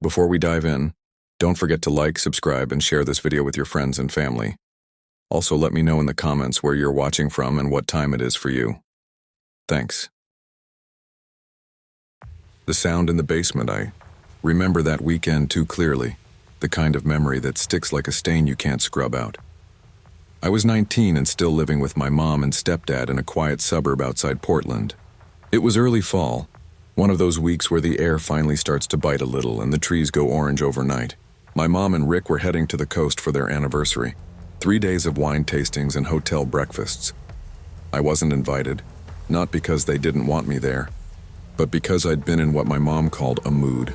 Before we dive in, don't forget to like, subscribe, and share this video with your friends and family. Also, let me know in the comments where you're watching from and what time it is for you. Thanks. The sound in the basement, I remember that weekend too clearly, the kind of memory that sticks like a stain you can't scrub out. I was 19 and still living with my mom and stepdad in a quiet suburb outside Portland. It was early fall, one of those weeks where the air finally starts to bite a little and the trees go orange overnight. My mom and Rick were heading to the coast for their anniversary. 3 days of wine tastings and hotel breakfasts. I wasn't invited, not because they didn't want me there, but because I'd been in what my mom called a mood.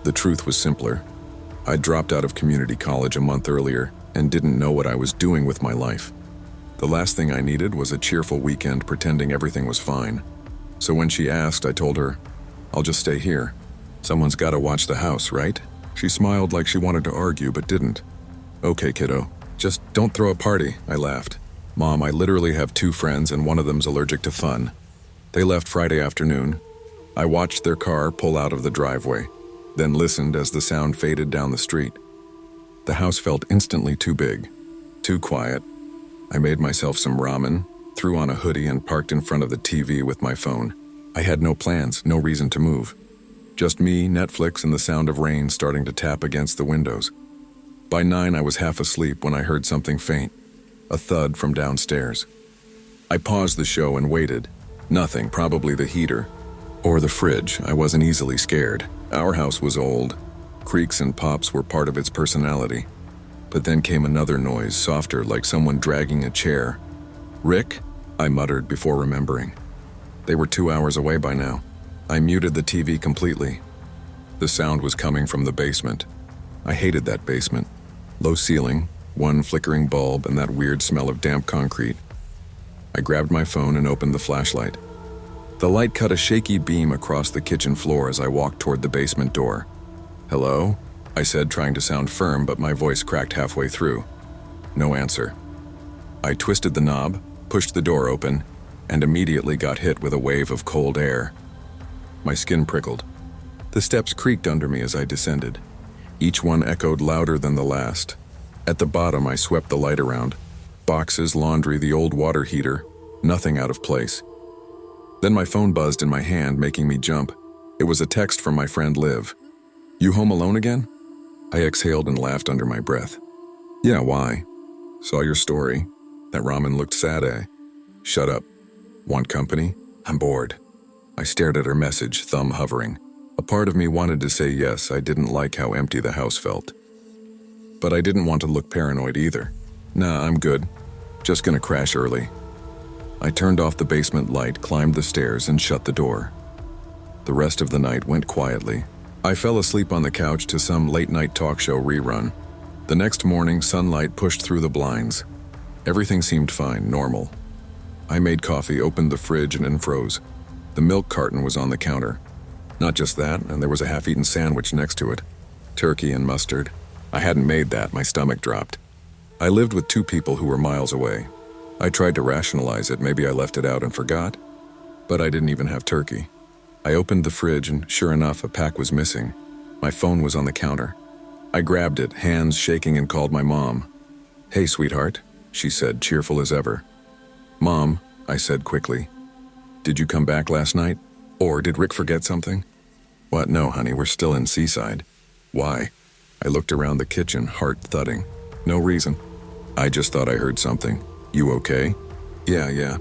The truth was simpler. I'd dropped out of community college a month earlier and didn't know what I was doing with my life. The last thing I needed was a cheerful weekend pretending everything was fine. So when she asked, I told her, "I'll just stay here. Someone's got to watch the house, right?" She smiled like she wanted to argue but didn't. "Okay, kiddo. Just don't throw a party," I laughed. "Mom, I literally have 2 friends and one of them's allergic to fun." They left Friday afternoon. I watched their car pull out of the driveway, then listened as the sound faded down the street. The house felt instantly too big, too quiet. I made myself some ramen, threw on a hoodie and parked in front of the TV with my phone. I had no plans, no reason to move. Just me, Netflix, and the sound of rain starting to tap against the windows. By 9, I was half asleep when I heard something faint, a thud from downstairs. I paused the show and waited. Nothing, probably the heater. Or the fridge. I wasn't easily scared. Our house was old. Creaks and pops were part of its personality. But then came another noise, softer, like someone dragging a chair. "Rick?" I muttered before remembering. They were 2 hours away by now. I muted the TV completely. The sound was coming from the basement. I hated that basement. Low ceiling, one flickering bulb, and that weird smell of damp concrete. I grabbed my phone and opened the flashlight. The light cut a shaky beam across the kitchen floor as I walked toward the basement door. "Hello?" I said, trying to sound firm, but my voice cracked halfway through. No answer. I twisted the knob, pushed the door open, and immediately got hit with a wave of cold air. My skin prickled. The steps creaked under me as I descended. Each one echoed louder than the last. At the bottom, I swept the light around. Boxes, laundry, the old water heater, nothing out of place. Then my phone buzzed in my hand, making me jump. It was a text from my friend Liv. "You home alone again?" I exhaled and laughed under my breath. "Yeah, why?" "Saw your story. That ramen looked sad, eh?" "Shut up. Want company? I'm bored." I stared at her message, thumb hovering. A part of me wanted to say yes, I didn't like how empty the house felt. But I didn't want to look paranoid either. "Nah, I'm good. Just gonna crash early." I turned off the basement light, climbed the stairs, and shut the door. The rest of the night went quietly. I fell asleep on the couch to some late-night talk show rerun. The next morning, sunlight pushed through the blinds. Everything seemed fine, normal. I made coffee, opened the fridge, and unfroze. The milk carton was on the counter. Not just that, and there was a half-eaten sandwich next to it. Turkey and mustard. I hadn't made that, my stomach dropped. I lived with 2 people who were miles away. I tried to rationalize it, maybe I left it out and forgot. But I didn't even have turkey. I opened the fridge and sure enough, a pack was missing. My phone was on the counter. I grabbed it, hands shaking, and called my mom. "Hey, sweetheart," she said, cheerful as ever. "Mom," I said quickly. "Did you come back last night? Or did Rick forget something?" "What? No, honey, we're still in Seaside." "Why?" I looked around the kitchen, heart thudding. "No reason. I just thought I heard something. You okay?" Yeah.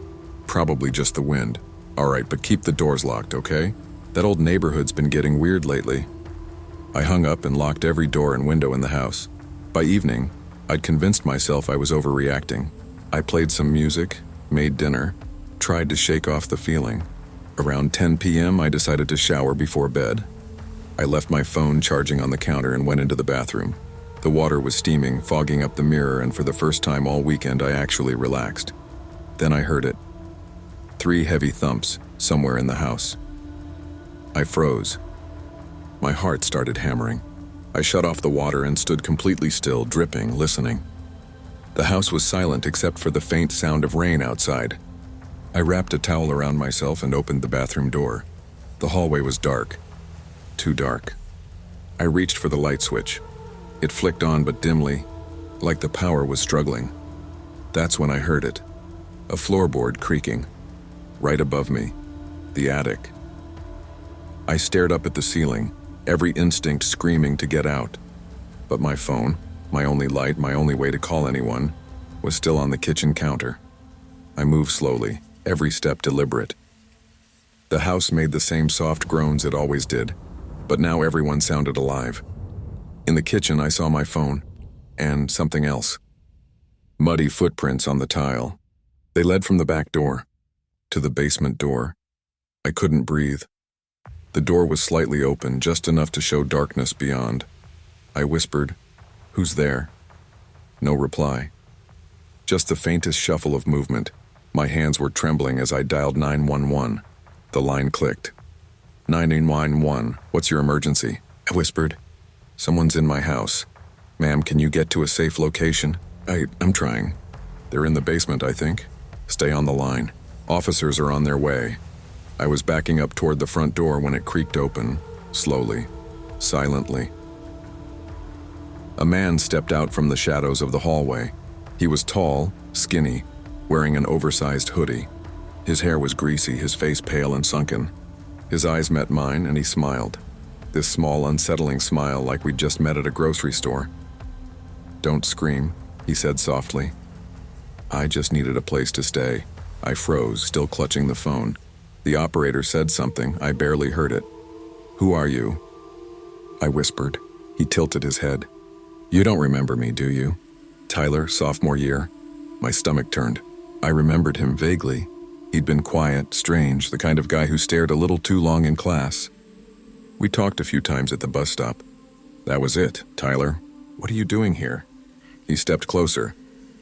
Probably just the wind." "All right, but keep the doors locked, okay? That old neighborhood's been getting weird lately." I hung up and locked every door and window in the house. By evening, I'd convinced myself I was overreacting. I played some music, made dinner, tried to shake off the feeling. Around 10 p.m., I decided to shower before bed. I left my phone charging on the counter and went into the bathroom. The water was steaming, fogging up the mirror, and for the first time all weekend I actually relaxed. Then I heard it. 3 heavy thumps, somewhere in the house. I froze. My heart started hammering. I shut off the water and stood completely still, dripping, listening. The house was silent except for the faint sound of rain outside. I wrapped a towel around myself and opened the bathroom door. The hallway was dark. Too dark. I reached for the light switch. It flicked on but dimly, like the power was struggling. That's when I heard it. A floorboard creaking. Right above me. The attic. I stared up at the ceiling, every instinct screaming to get out. But my phone, my only light, my only way to call anyone, was still on the kitchen counter. I moved slowly, every step deliberate. The house made the same soft groans it always did, but now everyone sounded alive. In the kitchen, I saw my phone, and something else. Muddy footprints on the tile. They led from the back door to the basement door. I couldn't breathe. The door was slightly open, just enough to show darkness beyond. I whispered, "Who's there?" No reply. Just the faintest shuffle of movement. My hands were trembling as I dialed 911. The line clicked. 911, what's your emergency? I whispered. Someone's in my house. Ma'am, can you get to a safe location? I'm trying. They're in the basement, I think. Stay on the line. Officers are on their way. I was backing up toward the front door when it creaked open, slowly, silently. A man stepped out from the shadows of the hallway. He was tall, skinny, wearing an oversized hoodie. His hair was greasy, his face pale and sunken. His eyes met mine, and he smiled. This small, unsettling smile like we'd just met at a grocery store. "Don't scream," he said softly. I just needed a place to stay. I froze, still clutching the phone. The operator said something. I barely heard it. "Who are you?" I whispered. He tilted his head. "You don't remember me, do you? Tyler, sophomore year?" My stomach turned. I remembered him vaguely. He'd been quiet, strange, the kind of guy who stared a little too long in class. We talked a few times at the bus stop. "That was it, Tyler. What are you doing here?" He stepped closer.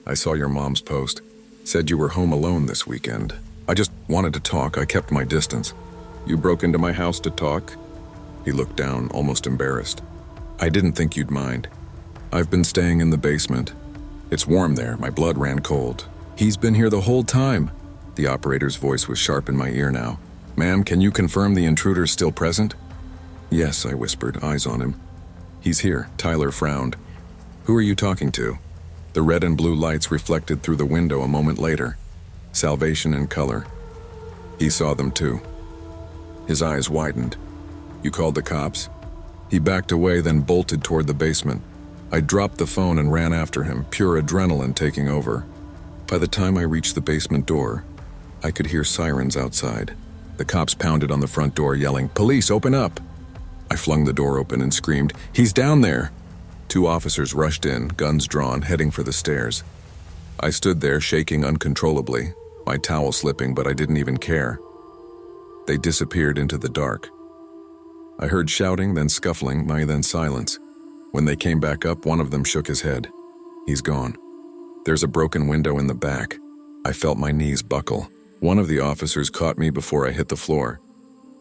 "I saw your mom's post. Said you were home alone this weekend. I just wanted to talk. I kept my distance." "You broke into my house to talk?" He looked down, almost embarrassed. "I didn't think you'd mind. I've been staying in the basement. It's warm there. My blood ran cold." "He's been here the whole time." The operator's voice was sharp in my ear now. "Ma'am, can you confirm the intruder's still present?" "Yes," I whispered, eyes on him. "He's here." Tyler frowned. "Who are you talking to?" The red and blue lights reflected through the window a moment later. Salvation in color. He saw them too. His eyes widened. "You called the cops?" He backed away, then bolted toward the basement. I dropped the phone and ran after him, pure adrenaline taking over. By the time I reached the basement door, I could hear sirens outside. The cops pounded on the front door, yelling, "Police, open up!" I flung the door open and screamed, "He's down there!" 2 officers rushed in, guns drawn, heading for the stairs. I stood there, shaking uncontrollably, my towel slipping, but I didn't even care. They disappeared into the dark. I heard shouting, then scuffling, then silence. When they came back up, one of them shook his head. "He's gone." There's a broken window in the back. I felt my knees buckle. One of the officers caught me before I hit the floor.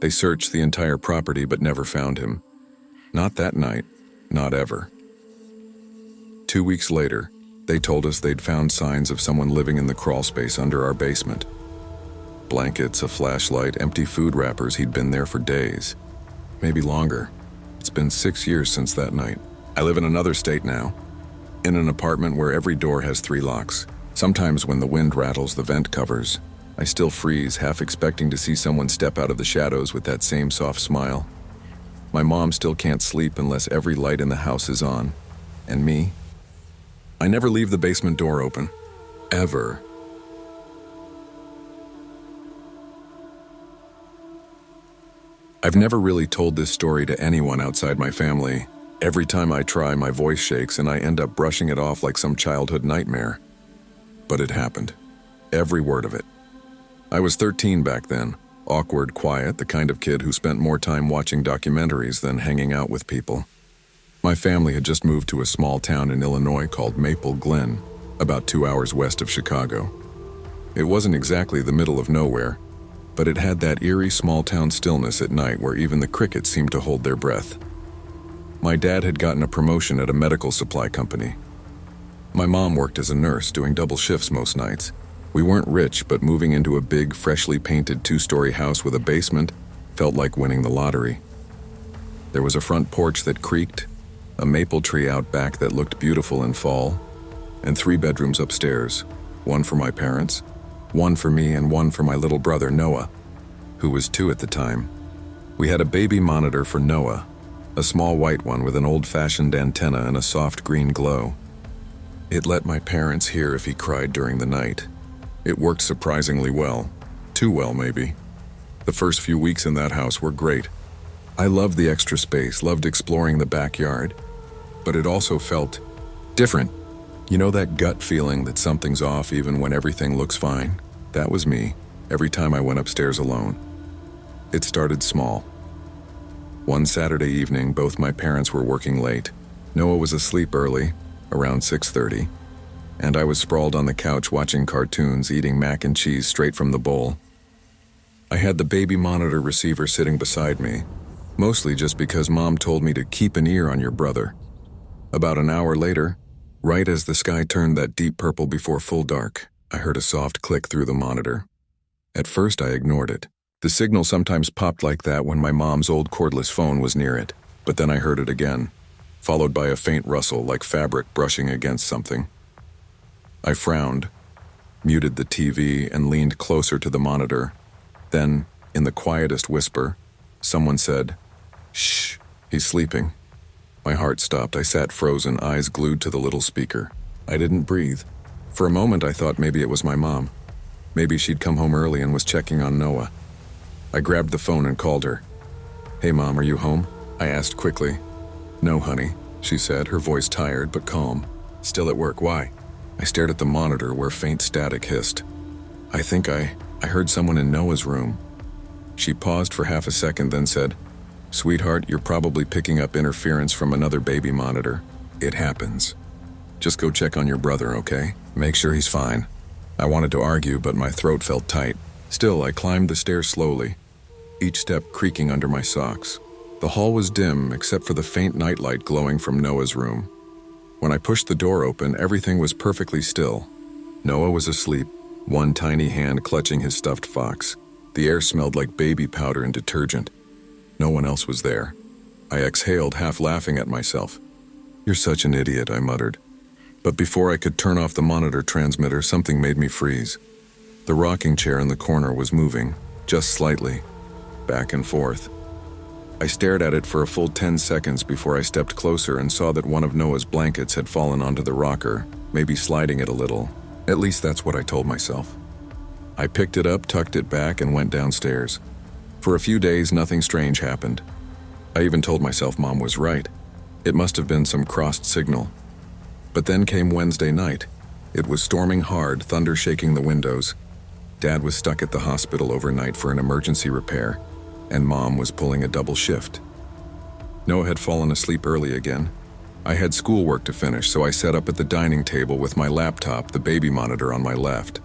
They searched the entire property but never found him. Not that night, not ever. 2 weeks later, they told us they'd found signs of someone living in the crawl space under our basement. Blankets, a flashlight, empty food wrappers. He'd been there for days. Maybe longer. It's been 6 years since that night. I live in another state now, in an apartment where every door has 3 locks. Sometimes when the wind rattles the vent covers, I still freeze, half expecting to see someone step out of the shadows with that same soft smile. My mom still can't sleep unless every light in the house is on. And me? I never leave the basement door open. Ever. I've never really told this story to anyone outside my family. Every time I try, my voice shakes and I end up brushing it off like some childhood nightmare. But it happened. Every word of it. I was 13 back then, awkward, quiet, the kind of kid who spent more time watching documentaries than hanging out with people. My family had just moved to a small town in Illinois called Maple Glen, about 2 hours west of Chicago. It wasn't exactly the middle of nowhere, but it had that eerie small-town stillness at night where even the crickets seemed to hold their breath. My dad had gotten a promotion at a medical supply company. My mom worked as a nurse, doing double shifts most nights. We weren't rich, but moving into a big, freshly painted 2-story house with a basement felt like winning the lottery. There was a front porch that creaked, a maple tree out back that looked beautiful in fall, and 3 bedrooms upstairs, one for my parents, one for me, and one for my little brother Noah, who was 2 at the time. We had a baby monitor for Noah, a small white one with an old-fashioned antenna and a soft green glow. It let my parents hear if he cried during the night. It worked surprisingly well. Too well, maybe. The first few weeks in that house were great. I loved the extra space, loved exploring the backyard, but it also felt different. You know that gut feeling that something's off even when everything looks fine? That was me, every time I went upstairs alone. It started small. One Saturday evening, both my parents were working late. Noah was asleep early, around 6:30, and I was sprawled on the couch watching cartoons, eating mac and cheese straight from the bowl. I had the baby monitor receiver sitting beside me, mostly just because Mom told me to keep an ear on your brother. About an hour later, right as the sky turned that deep purple before full dark, I heard a soft click through the monitor. At first, I ignored it. The signal sometimes popped like that when my mom's old cordless phone was near it, but then I heard it again, followed by a faint rustle like fabric brushing against something. I frowned, muted the TV, and leaned closer to the monitor. Then, in the quietest whisper, someone said, "Shh, he's sleeping." My heart stopped. I sat frozen, eyes glued to the little speaker. I didn't breathe. For a moment, I thought maybe it was my mom. Maybe she'd come home early and was checking on Noah. I grabbed the phone and called her. "Hey, Mom, are you home?" I asked quickly. "No, honey," she said, her voice tired but calm. "Still at work, why?" I stared at the monitor where faint static hissed. "I think I heard someone in Noah's room." She paused for half a second, then said, "Sweetheart, you're probably picking up interference from another baby monitor. It happens. Just go check on your brother, okay? Make sure he's fine." I wanted to argue, but my throat felt tight. Still, I climbed the stairs slowly, each step creaking under my socks. The hall was dim, except for the faint nightlight glowing from Noah's room. When I pushed the door open, everything was perfectly still. Noah was asleep, one tiny hand clutching his stuffed fox. The air smelled like baby powder and detergent. No one else was there. I exhaled, half laughing at myself. "You're such an idiot," I muttered. But before I could turn off the monitor transmitter, something made me freeze. The rocking chair in the corner was moving, just slightly, back and forth. I stared at it for a full 10 seconds before I stepped closer and saw that one of Noah's blankets had fallen onto the rocker, maybe sliding it a little. At least that's what I told myself. I picked it up, tucked it back, and went downstairs. For a few days, nothing strange happened. I even told myself Mom was right. It must have been some crossed signal. But then came Wednesday night. It was storming hard, thunder shaking the windows. Dad was stuck at the hospital overnight for an emergency repair, and Mom was pulling a double shift. Noah had fallen asleep early again. I had schoolwork to finish, so I sat up at the dining table with my laptop, the baby monitor on my left.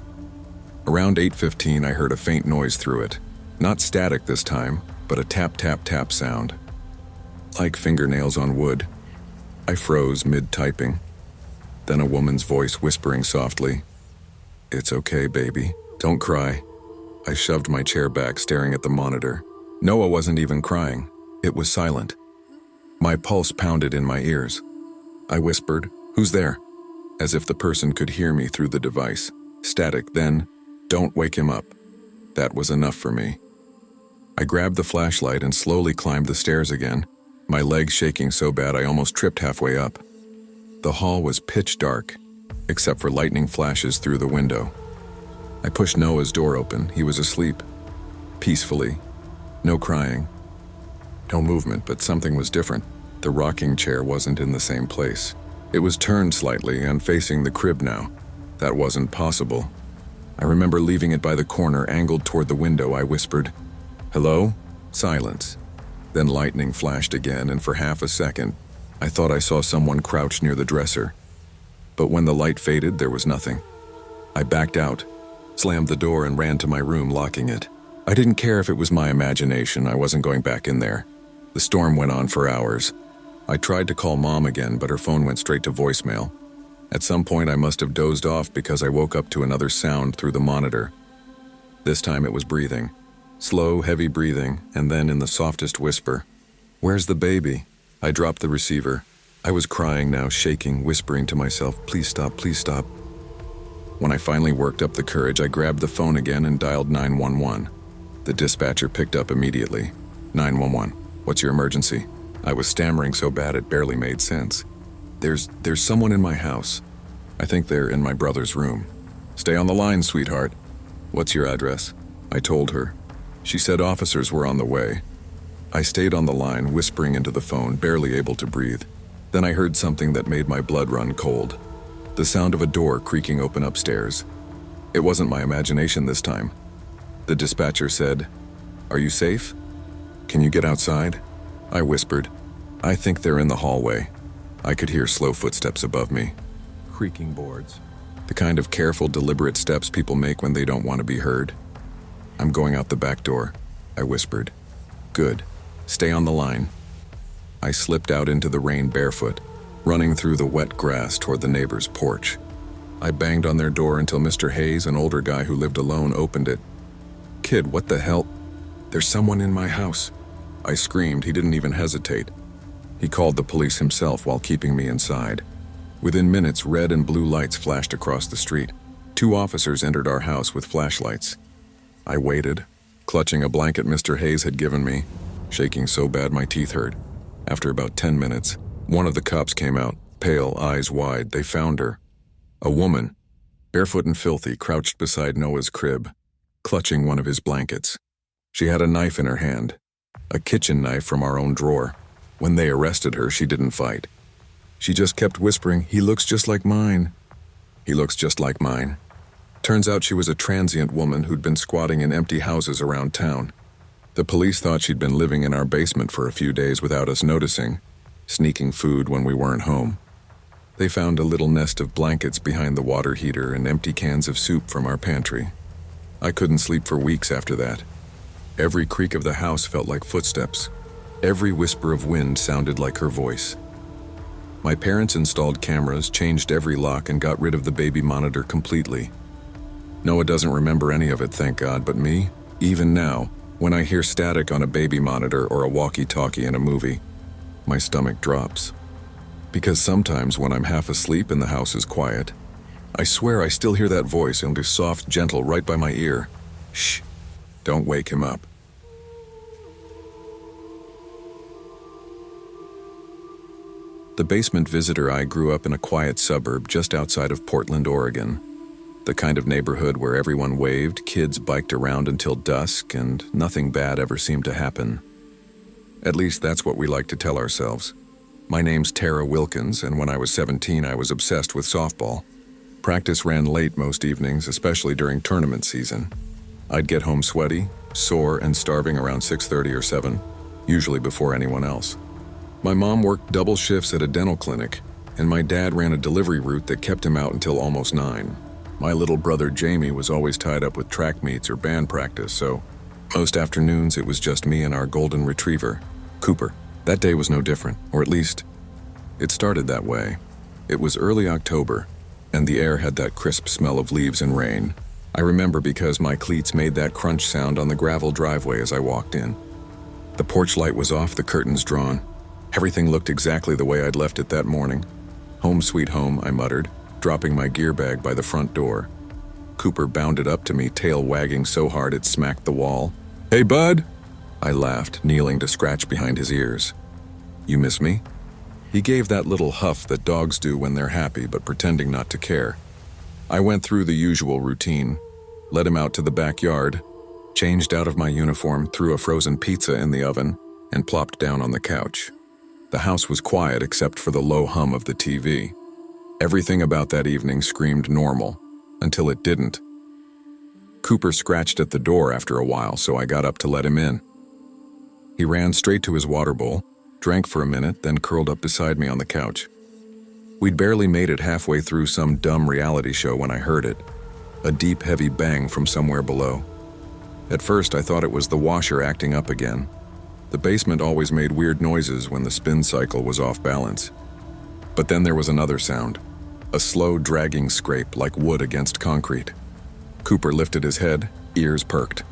Around 8:15, I heard a faint noise through it. Not static this time, but a tap-tap-tap sound. Like fingernails on wood. I froze mid-typing. Then a woman's voice whispering softly, "It's okay, baby. Don't cry." I shoved my chair back, staring at the monitor. Noah wasn't even crying. It was silent. My pulse pounded in my ears. I whispered, "Who's there?" as if the person could hear me through the device. Static, then, "Don't wake him up." That was enough for me. I grabbed the flashlight and slowly climbed the stairs again, my legs shaking so bad I almost tripped halfway up. The hall was pitch dark, except for lightning flashes through the window. I pushed Noah's door open. He was asleep. Peacefully. No crying. No movement, but something was different. The rocking chair wasn't in the same place. It was turned slightly and facing the crib now. That wasn't possible. I remember leaving it by the corner, angled toward the window. I whispered, "Hello?" Silence. Then lightning flashed again, and for half a second, I thought I saw someone crouched near the dresser. But when the light faded, there was nothing. I backed out, slammed the door, and ran to my room, locking it. I didn't care if it was my imagination. I wasn't going back in there. The storm went on for hours. I tried to call Mom again, but her phone went straight to voicemail. At some point, I must have dozed off because I woke up to another sound through the monitor. This time it was breathing. Slow, heavy breathing, and then in the softest whisper, Where's the baby? I dropped the receiver. I was crying now, shaking, whispering to myself, please stop, please stop. When I finally worked up the courage, I grabbed the phone again and dialed 911. The dispatcher picked up immediately. 911, what's your emergency? I was stammering so bad it barely made sense. There's someone in my house. I think they're in my brother's room. Stay on the line, sweetheart. What's your address? I told her. She said officers were on the way. I stayed on the line, whispering into the phone, barely able to breathe. Then I heard something that made my blood run cold. The sound of a door creaking open upstairs. It wasn't my imagination this time. The dispatcher said, "Are you safe? Can you get outside?" I whispered, "I think they're in the hallway." I could hear slow footsteps above me. Creaking boards. The kind of careful, deliberate steps people make when they don't want to be heard. "I'm going out the back door," I whispered. "Good. Stay on the line." I slipped out into the rain barefoot, running through the wet grass toward the neighbor's porch. I banged on their door until Mr. Hayes, an older guy who lived alone, opened it. "Kid, what the hell? There's someone in my house." I screamed. He didn't even hesitate. He called the police himself while keeping me inside. Within minutes, red and blue lights flashed across the street. 2 officers entered our house with flashlights. I waited, clutching a blanket Mr. Hayes had given me, shaking so bad my teeth hurt. After about 10 minutes, one of the cops came out, pale, eyes wide. They found her. A woman, barefoot and filthy, crouched beside Noah's crib, clutching one of his blankets. She had a knife in her hand, a kitchen knife from our own drawer. When they arrested her, she didn't fight. She just kept whispering, "He looks just like mine. He looks just like mine." Turns out she was a transient woman who'd been squatting in empty houses around town. The police thought she'd been living in our basement for a few days without us noticing, sneaking food when we weren't home. They found a little nest of blankets behind the water heater and empty cans of soup from our pantry. I couldn't sleep for weeks after that. Every creak of the house felt like footsteps. Every whisper of wind sounded like her voice. My parents installed cameras, changed every lock, and got rid of the baby monitor completely. Noah doesn't remember any of it, thank God, but me, even now, when I hear static on a baby monitor or a walkie-talkie in a movie, my stomach drops. Because sometimes when I'm half asleep and the house is quiet, I swear I still hear that voice, and it's soft, gentle, right by my ear. Shh, don't wake him up. The basement visitor I grew up in a quiet suburb just outside of Portland, Oregon. The kind of neighborhood where everyone waved, kids biked around until dusk, and nothing bad ever seemed to happen. At least that's what we like to tell ourselves. My name's Tara Wilkins, and when I was 17, I was obsessed with softball. Practice ran late most evenings, especially during tournament season. I'd get home sweaty, sore, and starving around 6:30 or 7, usually before anyone else. My mom worked double shifts at a dental clinic, and my dad ran a delivery route that kept him out until almost 9. My little brother Jamie was always tied up with track meets or band practice, so most afternoons it was just me and our golden retriever, Cooper. That day was no different, or at least, it started that way. It was early October, and the air had that crisp smell of leaves and rain. I remember because my cleats made that crunch sound on the gravel driveway as I walked in. The porch light was off, the curtains drawn. Everything looked exactly the way I'd left it that morning. "Home sweet home," I muttered, dropping my gear bag by the front door. Cooper bounded up to me, tail wagging so hard it smacked the wall. "Hey, bud!" I laughed, kneeling to scratch behind his ears. "You miss me?" He gave that little huff that dogs do when they're happy but pretending not to care. I went through the usual routine, led him out to the backyard, changed out of my uniform, threw a frozen pizza in the oven, and plopped down on the couch. The house was quiet except for the low hum of the TV. Everything about that evening screamed normal, until it didn't. Cooper scratched at the door after a while, so I got up to let him in. He ran straight to his water bowl, drank for a minute, then curled up beside me on the couch. We'd barely made it halfway through some dumb reality show when I heard it, a deep, heavy bang from somewhere below. At first, I thought it was the washer acting up again. The basement always made weird noises when the spin cycle was off balance. But then there was another sound, a slow, dragging scrape like wood against concrete. Cooper lifted his head, ears perked.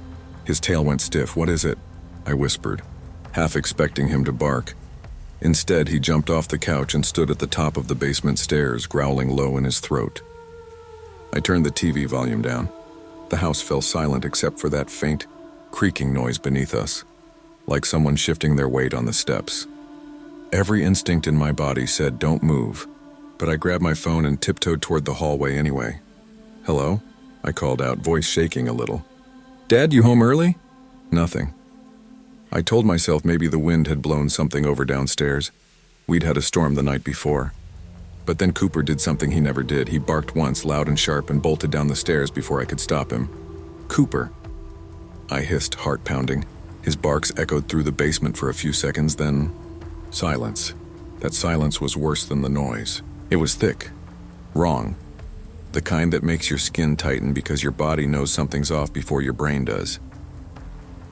His tail went stiff. "What is it?" I whispered. half expecting him to bark. Instead, he jumped off the couch and stood at the top of the basement stairs, growling low in his throat. I turned the TV volume down. The house fell silent except for that faint, creaking noise beneath us, like someone shifting their weight on the steps. Every instinct in my body said, "Don't move," but I grabbed my phone and tiptoed toward the hallway anyway. "Hello?" I called out, voice shaking a little. "Dad, you home early?" Nothing. I told myself maybe the wind had blown something over downstairs. We'd had a storm the night before. But then Cooper did something he never did. He barked once, loud and sharp, and bolted down the stairs before I could stop him. "Cooper!" I hissed, heart pounding. His barks echoed through the basement for a few seconds, then silence. That silence was worse than the noise. It was thick, wrong, the kind that makes your skin tighten because your body knows something's off before your brain does.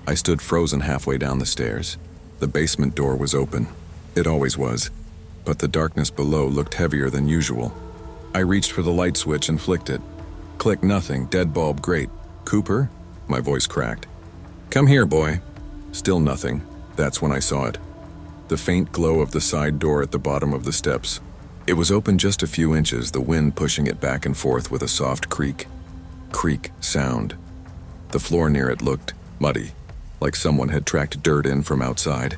I stood frozen halfway down the stairs. The basement door was open. It always was, but the darkness below looked heavier than usual. I reached for the light switch and flicked it. Click, nothing, dead bulb, great. "Cooper?" My voice cracked. "Come here, boy." Still nothing. That's when I saw it. The faint glow of the side door at the bottom of the steps. It was open just a few inches, the wind pushing it back and forth with a soft creak sound. The floor near it looked muddy, like someone had tracked dirt in from outside.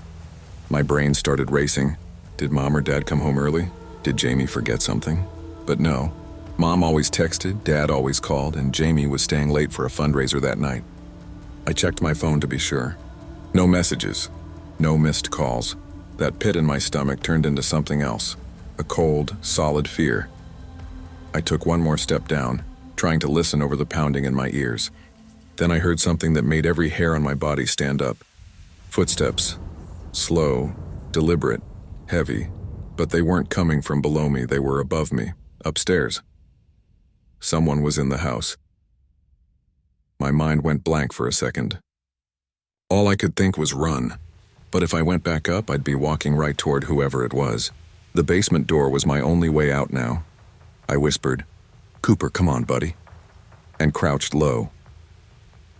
My brain started racing. Did Mom or Dad come home early? Did Jamie forget something? But no. Mom always texted, Dad always called, and Jamie was staying late for a fundraiser that night. I checked my phone to be sure. No messages. No missed calls. That pit in my stomach turned into something else. A cold, solid fear. I took one more step down, trying to listen over the pounding in my ears. Then I heard something that made every hair on my body stand up. Footsteps. Slow, deliberate, heavy, but they weren't coming from below me, they were above me, upstairs. Someone was in the house. My mind went blank for a second. All I could think was run, but if I went back up, I'd be walking right toward whoever it was. The basement door was my only way out now. I whispered, "Cooper, come on, buddy," and crouched low.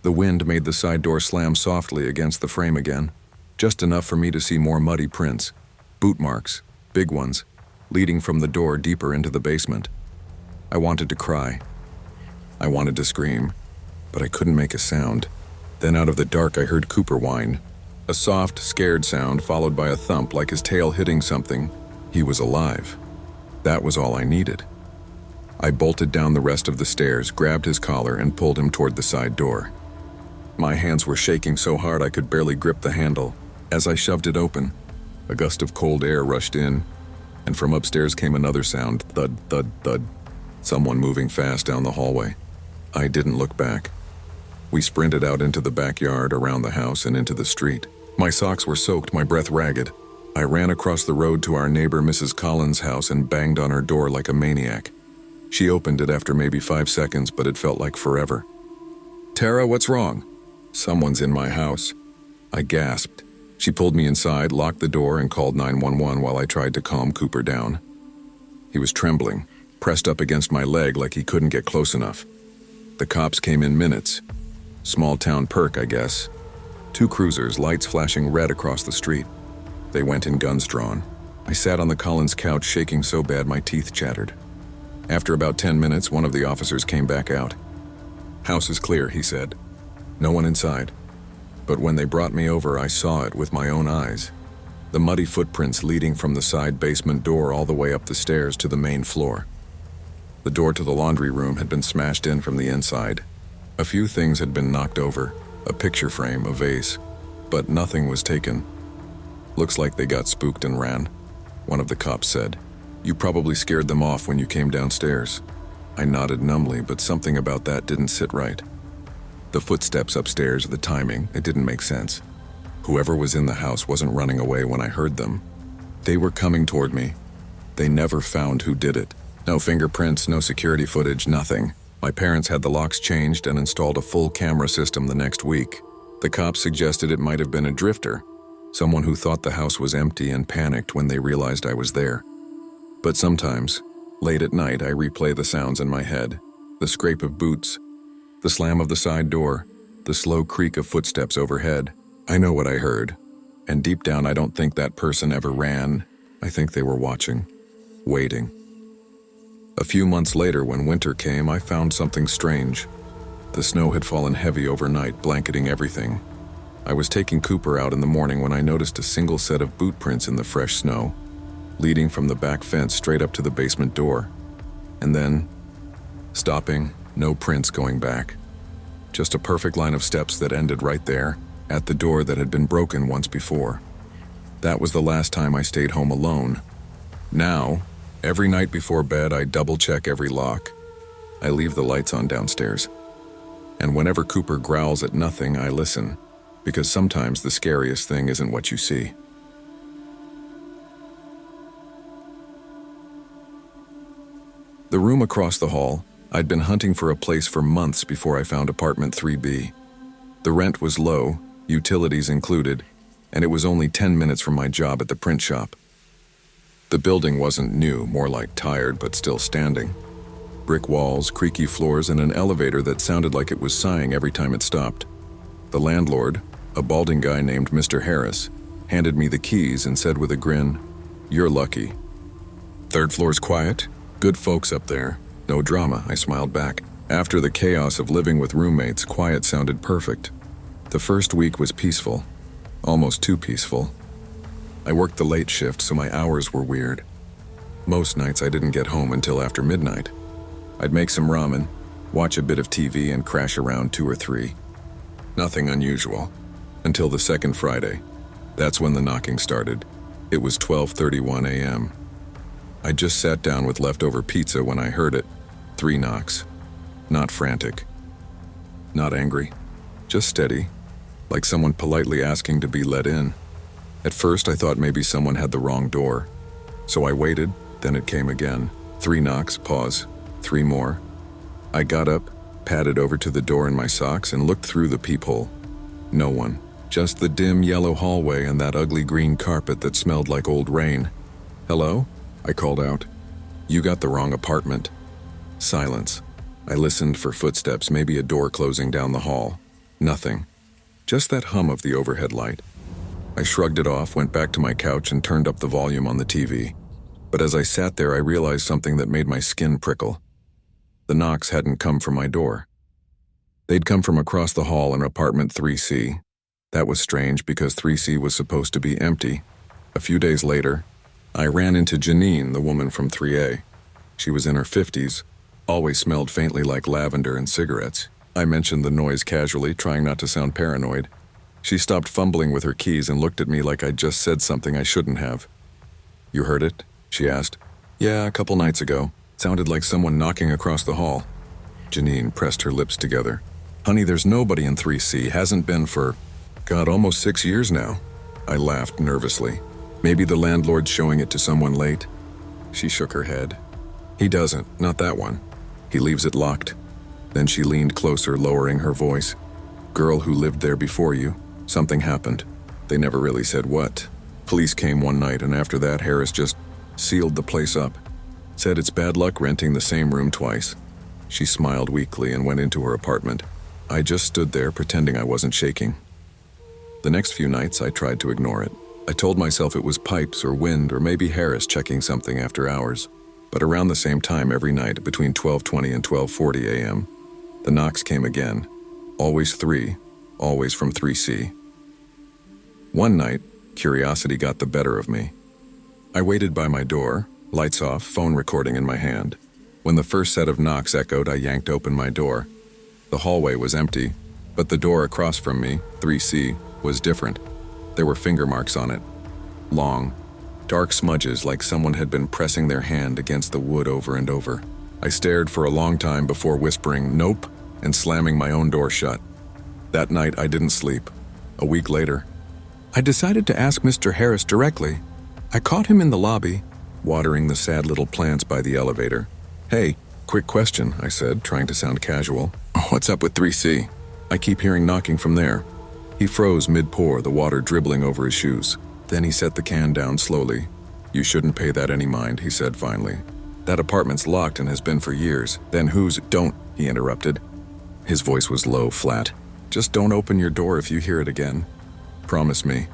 The wind made the side door slam softly against the frame again, just enough for me to see more muddy prints, boot marks, big ones, leading from the door deeper into the basement. I wanted to cry. I wanted to scream, but I couldn't make a sound. Then out of the dark I heard Cooper whine, a soft, scared sound followed by a thump like his tail hitting something. He was alive. That was all I needed. I bolted down the rest of the stairs, grabbed his collar, and pulled him toward the side door. My hands were shaking so hard I could barely grip the handle. As I shoved it open, a gust of cold air rushed in, and from upstairs came another sound, thud, thud, thud. Someone moving fast down the hallway. I didn't look back. We sprinted out into the backyard, around the house, and into the street. My socks were soaked, my breath ragged. I ran across the road to our neighbor Mrs. Collins' house and banged on her door like a maniac. She opened it after maybe 5 seconds, but it felt like forever. "Tara, what's wrong?" "Someone's in my house." I gasped. She pulled me inside, locked the door, and called 911 while I tried to calm Cooper down. He was trembling, pressed up against my leg like he couldn't get close enough. The cops came in minutes. Small town perk, I guess. 2 cruisers, lights flashing red across the street. They went in, guns drawn. I sat on the Collins couch shaking so bad my teeth chattered. After about 10 minutes, one of the officers came back out. "House is clear," he said. "No one inside." But when they brought me over, I saw it with my own eyes. The muddy footprints leading from the side basement door all the way up the stairs to the main floor. The door to the laundry room had been smashed in from the inside. A few things had been knocked over, a picture frame, a vase, but nothing was taken. "Looks like they got spooked and ran," one of the cops said. "You probably scared them off when you came downstairs." I nodded numbly, but something about that didn't sit right. The footsteps upstairs, the timing, it didn't make sense. Whoever was in the house wasn't running away when I heard them. They were coming toward me. They never found who did it. No fingerprints, no security footage, nothing. My parents had the locks changed and installed a full camera system the next week. The cops suggested it might have been a drifter, someone who thought the house was empty and panicked when they realized I was there. But sometimes, late at night, I replay the sounds in my head. The scrape of boots, the slam of the side door, the slow creak of footsteps overhead. I know what I heard, And deep down, I don't think that person ever ran. I think they were watching, waiting. A few months later, when winter came, I found something strange. The snow had fallen heavy overnight, blanketing everything. I was taking Cooper out in the morning when I noticed a single set of boot prints in the fresh snow, leading from the back fence straight up to the basement door. And then, stopping, no prints going back. Just a perfect line of steps that ended right there, at the door that had been broken once before. That was the last time I stayed home alone. Now, every night before bed, I double-check every lock. I leave the lights on downstairs. And whenever Cooper growls at nothing, I listen, because sometimes the scariest thing isn't what you see. The room across the hall, I'd been hunting for a place for months before I found apartment 3B. The rent was low, utilities included, and it was only 10 minutes from my job at the print shop. The building wasn't new, more like tired but still standing. Brick walls, creaky floors, and an elevator that sounded like it was sighing every time it stopped. The landlord, a balding guy named Mr. Harris, handed me the keys and said with a grin, "You're lucky. Third floor's quiet? Good folks up there. No drama," I smiled back. After the chaos of living with roommates, quiet sounded perfect. The first week was peaceful. Almost too peaceful. I worked the late shift, so my hours were weird. Most nights I didn't get home until after midnight. I'd make some ramen, watch a bit of TV, and crash around 2 or 3. Nothing unusual. Until the second Friday. That's when the knocking started. It was 12:31 a.m. I just sat down with leftover pizza when I heard it. 3 knocks. Not frantic. Not angry. Just steady. Like someone politely asking to be let in. At first I thought maybe someone had the wrong door. So I waited, then it came again. 3 knocks, pause. 3 more. I got up, padded over to the door in my socks, and looked through the peephole. No one. Just the dim yellow hallway and that ugly green carpet that smelled like old rain. "Hello?" I called out. "You got the wrong apartment." Silence. I listened for footsteps, maybe a door closing down the hall. Nothing. Just that hum of the overhead light. I shrugged it off, went back to my couch, and turned up the volume on the TV. But as I sat there, I realized something that made my skin prickle. The knocks hadn't come from my door. They'd come from across the hall in apartment 3C. That was strange because 3C was supposed to be empty. A few days later, I ran into Janine, the woman from 3A. She was in her 50s, always smelled faintly like lavender and cigarettes. I mentioned the noise casually, trying not to sound paranoid. She stopped fumbling with her keys and looked at me like I'd just said something I shouldn't have. "You heard it?" she asked. "Yeah, a couple nights ago. Sounded like someone knocking across the hall." Janine pressed her lips together. "Honey, there's nobody in 3C. Hasn't been for, God, almost 6 years now." I laughed nervously. "Maybe the landlord's showing it to someone late." She shook her head. "He doesn't, not that one. He leaves it locked." Then she leaned closer, lowering her voice. "Girl who lived there before you. Something happened. They never really said what. Police came one night, and after that, Harris just sealed the place up. Said it's bad luck renting the same room twice." She smiled weakly and went into her apartment. I just stood there, pretending I wasn't shaking. The next few nights, I tried to ignore it. I told myself it was pipes or wind or maybe Harris checking something after hours. But around the same time every night, between 12:20 and 12:40 a.m., the knocks came again. Always 3, always from 3C. One night, curiosity got the better of me. I waited by my door, lights off, phone recording in my hand. When the first set of knocks echoed, I yanked open my door. The hallway was empty, but the door across from me, 3C, was different. There were finger marks on it. Long, dark smudges like someone had been pressing their hand against the wood over and over. I stared for a long time before whispering, "Nope," and slamming my own door shut. That night, I didn't sleep. A week later, I decided to ask Mr. Harris directly. I caught him in the lobby, watering the sad little plants by the elevator. "Hey, quick question," I said, trying to sound casual. "What's up with 3C? I keep hearing knocking from there." He froze mid-pour, the water dribbling over his shoes. Then he set the can down slowly. "You shouldn't pay that any mind," he said finally. "That apartment's locked and has been for years." "Then who's—" "Don't," he interrupted. His voice was low, flat. "Just don't open your door if you hear it again. Promise me."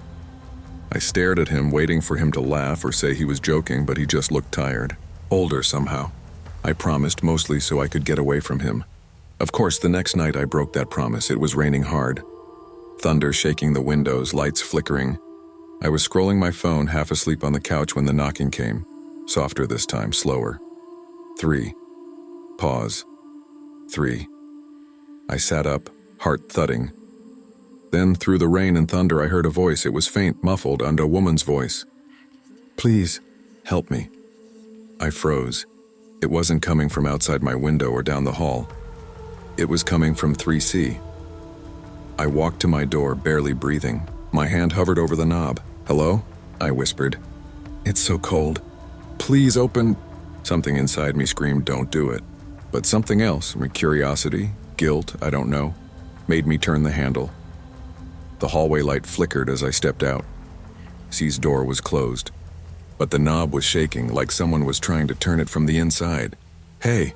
I stared at him, waiting for him to laugh or say he was joking, but he just looked tired. Older somehow. I promised, mostly so I could get away from him. Of course, the next night I broke that promise. It was raining hard. Thunder shaking the windows, lights flickering. I was scrolling my phone, half asleep on the couch when the knocking came. Softer this time, slower. 3. Pause. 3. I sat up, heart thudding. Then, through the rain and thunder, I heard a voice. It was faint, muffled, and a woman's voice. "Please, help me." I froze. It wasn't coming from outside my window or down the hall. It was coming from 3C. I walked to my door, barely breathing. My hand hovered over the knob. "Hello?" I whispered. "It's so cold. Please open." Something inside me screamed, "Don't do it." But something else, curiosity, guilt, I don't know, made me turn the handle. The hallway light flickered as I stepped out. C's door was closed, but the knob was shaking like someone was trying to turn it from the inside. "Hey,"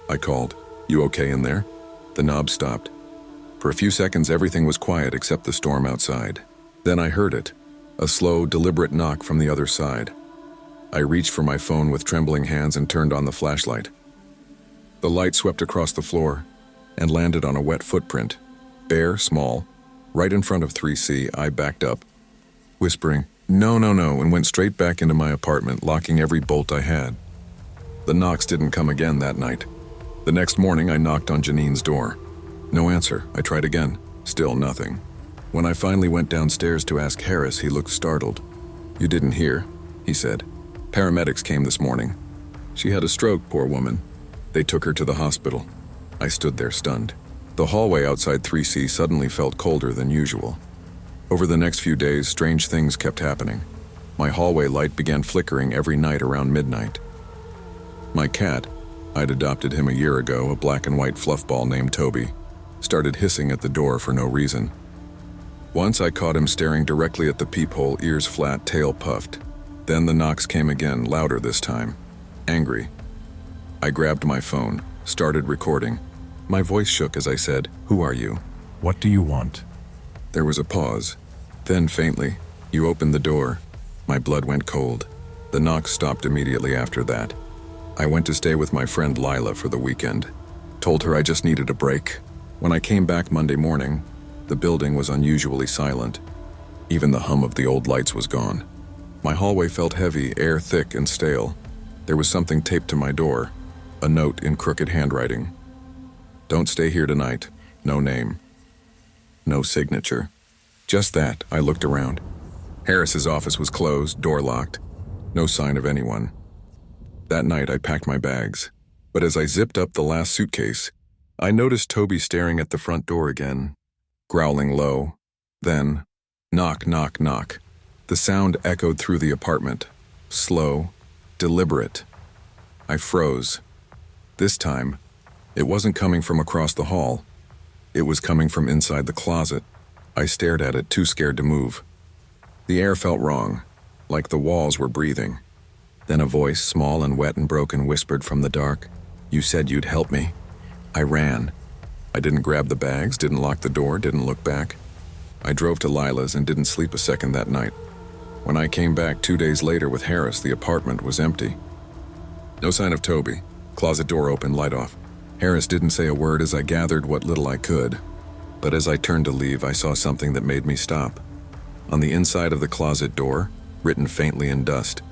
I called. "You okay in there?" The knob stopped. For a few seconds, everything was quiet except the storm outside. Then I heard it, a slow, deliberate knock from the other side. I reached for my phone with trembling hands and turned on the flashlight. The light swept across the floor and landed on a wet footprint, bare, small. Right in front of 3C, I backed up, whispering, "No, no, no," and went straight back into my apartment, locking every bolt I had. The knocks didn't come again that night. The next morning, I knocked on Janine's door. No answer. I tried again. Still nothing. When I finally went downstairs to ask Harris, he looked startled. "You didn't hear," he said. "Paramedics came this morning. She had a stroke, poor woman. They took her to the hospital." I stood there stunned. The hallway outside 3C suddenly felt colder than usual. Over the next few days, strange things kept happening. My hallway light began flickering every night around midnight. My cat, I'd adopted him a year ago, a black and white fluff ball named Toby, started hissing at the door for no reason. Once I caught him staring directly at the peephole, ears flat, tail puffed. Then the knocks came again, louder this time. Angry. I grabbed my phone, started recording. My voice shook as I said, "Who are you?" "What do you want?" There was a pause. Then faintly, "You opened the door." My blood went cold. The knocks stopped immediately after that. I went to stay with my friend Lila for the weekend. Told her I just needed a break. When I came back Monday morning, the building was unusually silent. Even the hum of the old lights was gone. My hallway felt heavy, air thick and stale. There was something taped to my door, a note in crooked handwriting. "Don't stay here tonight." No name. No signature. Just that. I looked around. Harris's office was closed, door locked. No sign of anyone. That night I packed my bags. But as I zipped up the last suitcase, I noticed Toby staring at the front door again, growling low. Then, knock, knock, knock. The sound echoed through the apartment. Slow, deliberate. I froze. This time, it wasn't coming from across the hall. It was coming from inside the closet. I stared at it, too scared to move. The air felt wrong, like the walls were breathing. Then a voice, small and wet and broken, whispered from the dark, "You said you'd help me." I ran. I didn't grab the bags, didn't lock the door, didn't look back. I drove to Lila's and didn't sleep a second that night. When I came back 2 days later with Harris, the apartment was empty. No sign of Toby. Closet door open, light off. Harris didn't say a word as I gathered what little I could. But as I turned to leave, I saw something that made me stop. On the inside of the closet door, written faintly in dust,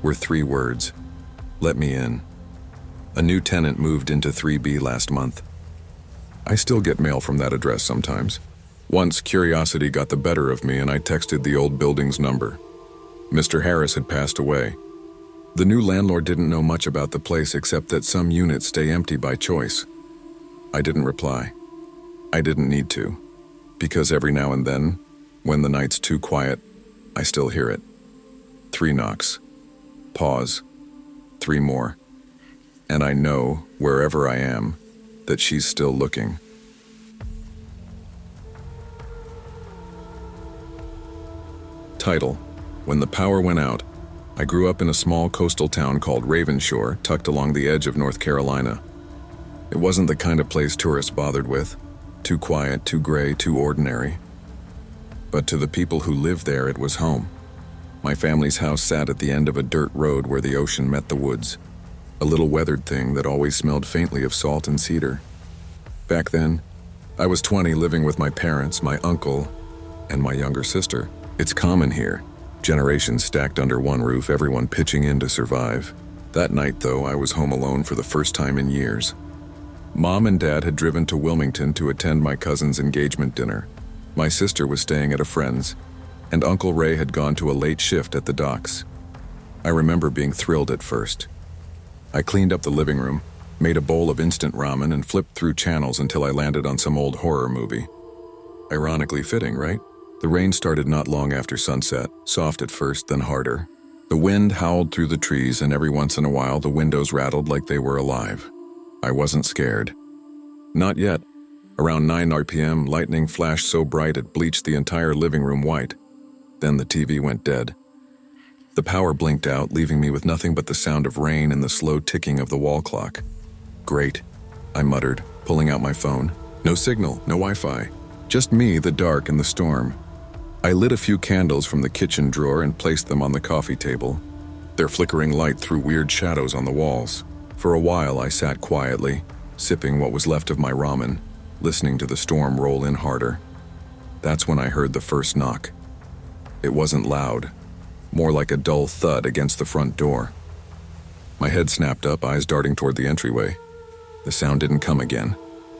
were 3 words. "Let me in." A new tenant moved into 3B last month. I still get mail from that address sometimes. Once, curiosity got the better of me and I texted the old building's number. Mr. Harris had passed away. The new landlord didn't know much about the place except that some units stay empty by choice. I didn't reply. I didn't need to, because every now and then, when the night's too quiet, I still hear it. 3 knocks. Pause. 3 more. And I know, wherever I am, that she's still looking. Title: When the Power Went Out. I grew up in a small coastal town called Ravenshore, tucked along the edge of North Carolina. It wasn't the kind of place tourists bothered with. Too quiet, too gray, too ordinary. But to the people who lived there, it was home. My family's house sat at the end of a dirt road where the ocean met the woods, a little weathered thing that always smelled faintly of salt and cedar. Back then, I was 20, living with my parents, my uncle, and my younger sister. It's common here, generations stacked under one roof, everyone pitching in to survive. That night, though, I was home alone for the first time in years. Mom and Dad had driven to Wilmington to attend my cousin's engagement dinner. My sister was staying at a friend's, and Uncle Ray had gone to a late shift at the docks. I remember being thrilled at first. I cleaned up the living room, made a bowl of instant ramen, and flipped through channels until I landed on some old horror movie. Ironically fitting, right? The rain started not long after sunset, soft at first, then harder. The wind howled through the trees, and every once in a while the windows rattled like they were alive. I wasn't scared. Not yet. Around 9 p.m., lightning flashed so bright it bleached the entire living room white. Then the TV went dead. The power blinked out, leaving me with nothing but the sound of rain and the slow ticking of the wall clock. Great, I muttered, pulling out my phone. No signal, no Wi-Fi. Just me, the dark, and the storm. I lit a few candles from the kitchen drawer and placed them on the coffee table. Their flickering light threw weird shadows on the walls. For a while, I sat quietly, sipping what was left of my ramen, listening to the storm roll in harder. That's when I heard the first knock. It wasn't loud, more like a dull thud against the front door. My head snapped up, eyes darting toward the entryway. The sound didn't come again.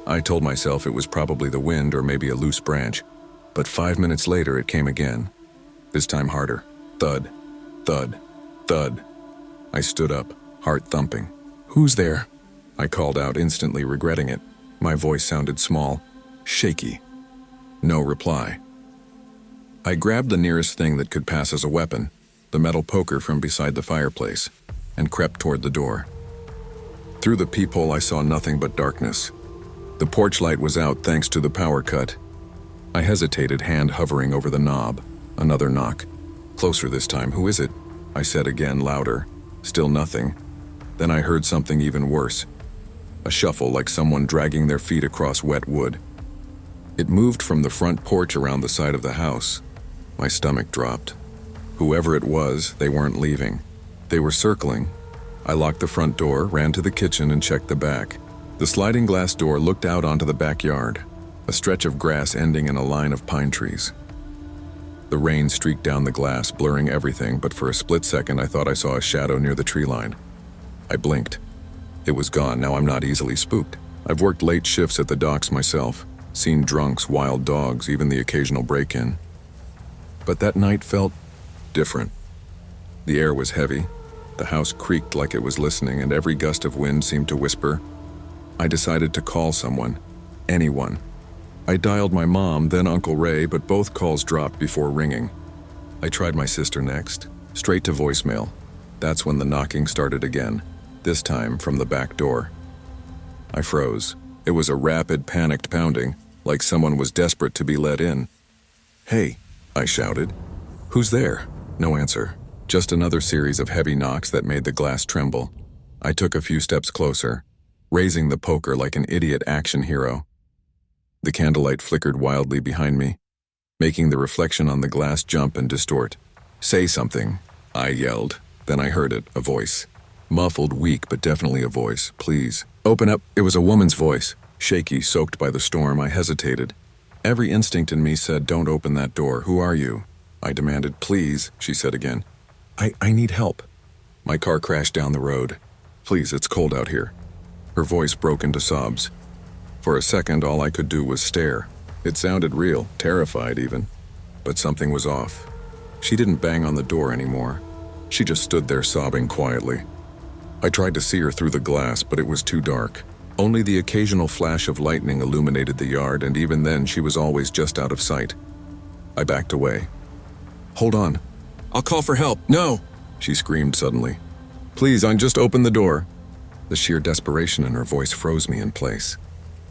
I told myself it was probably the wind or maybe a loose branch, but 5 minutes later it came again. This time harder. Thud, thud, thud. I stood up, heart thumping. "Who's there?" I called out, instantly regretting it. My voice sounded small, shaky. No reply. I grabbed the nearest thing that could pass as a weapon, the metal poker from beside the fireplace, and crept toward the door. Through the peephole I saw nothing but darkness. The porch light was out thanks to the power cut. I hesitated, hand hovering over the knob. Another knock. Closer this time. "Who is it?" I said again, louder. Still nothing. Then I heard something even worse. A shuffle, like someone dragging their feet across wet wood. It moved from the front porch around the side of the house. My stomach dropped. Whoever it was, they weren't leaving. They were circling. I locked the front door, ran to the kitchen, and checked the back. The sliding glass door looked out onto the backyard, a stretch of grass ending in a line of pine trees. The rain streaked down the glass, blurring everything, but for a split second I thought I saw a shadow near the tree line. I blinked. It was gone. Now I'm not easily spooked. I've worked late shifts at the docks myself, seen drunks, wild dogs, even the occasional break-in. But that night felt different. The air was heavy. The house creaked like it was listening, and every gust of wind seemed to whisper. I decided to call someone. Anyone. I dialed my mom, then Uncle Ray, but both calls dropped before ringing. I tried my sister next, straight to voicemail. That's when the knocking started again, this time from the back door. I froze. It was a rapid, panicked pounding, like someone was desperate to be let in. "Hey," I shouted. "Who's there?" No answer. Just another series of heavy knocks that made the glass tremble. I took a few steps closer, raising the poker like an idiot action hero. The candlelight flickered wildly behind me, making the reflection on the glass jump and distort. "Say something," I yelled. Then I heard it, a voice. Muffled, weak, but definitely a voice. "Please, open up." It was a woman's voice, shaky, soaked by the storm. I hesitated. Every instinct in me said, "Don't open that door. Who are you?" I demanded. "Please," she said again. I need help." My car crashed down the road. "Please, it's cold out here." Her voice broke into sobs. For a second, all I could do was stare. It sounded real, terrified even. But something was off. She didn't bang on the door anymore. She just stood there sobbing quietly. I tried to see her through the glass, but it was too dark. Only the occasional flash of lightning illuminated the yard, and even then she was always just out of sight. I backed away. "Hold on. I'll call for help." "No!" she screamed suddenly. "Please, just open the door." The sheer desperation in her voice froze me in place.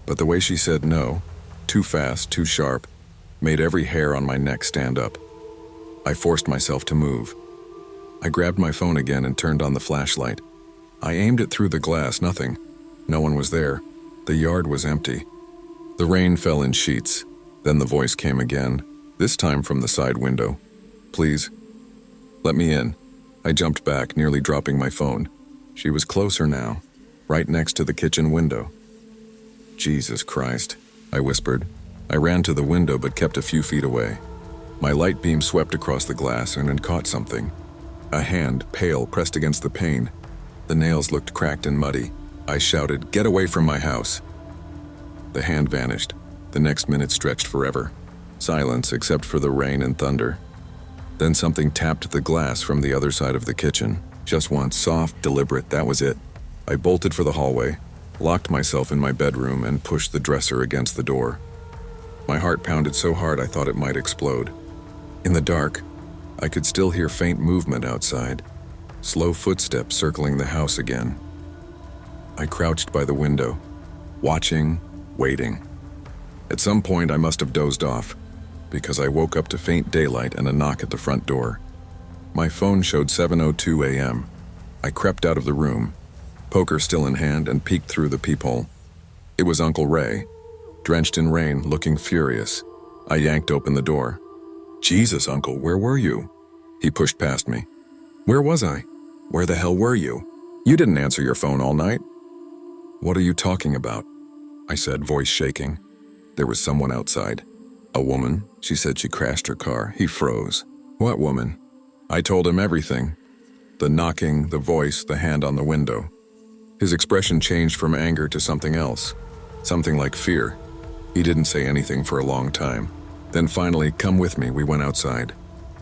But the way she said no, too fast, too sharp, made every hair on my neck stand up. I forced myself to move. I grabbed my phone again and turned on the flashlight. I aimed it through the glass, nothing. No one was there. The yard was empty. The rain fell in sheets. Then the voice came again, this time from the side window. "Please." "Let me in." I jumped back, nearly dropping my phone. She was closer now, right next to the kitchen window. "Jesus Christ," I whispered. I ran to the window but kept a few feet away. My light beam swept across the glass and had caught something. A hand, pale, pressed against the pane. The nails looked cracked and muddy. I shouted, "Get away from my house!" The hand vanished. The next minute stretched forever. Silence except for the rain and thunder. Then something tapped the glass from the other side of the kitchen. Just once, soft, deliberate, that was it. I bolted for the hallway, locked myself in my bedroom, and pushed the dresser against the door. My heart pounded so hard I thought it might explode. In the dark, I could still hear faint movement outside, slow footsteps circling the house again. I crouched by the window, watching, waiting. At some point I must have dozed off, because I woke up to faint daylight and a knock at the front door. My phone showed 7:02 a.m. I crept out of the room, poker still in hand, and peeked through the peephole. It was Uncle Ray, drenched in rain, looking furious. I yanked open the door. "Jesus, Uncle, where were you?" He pushed past me. "Where was I? Where the hell were you? You didn't answer your phone all night." "What are you talking about?" I said, voice shaking. There was someone outside. A woman. She said she crashed her car. He froze. "What woman?" I told him everything. The knocking, the voice, the hand on the window. His expression changed from anger to something else. Something like fear. He didn't say anything for a long time. Then finally, "Come with me," we went outside.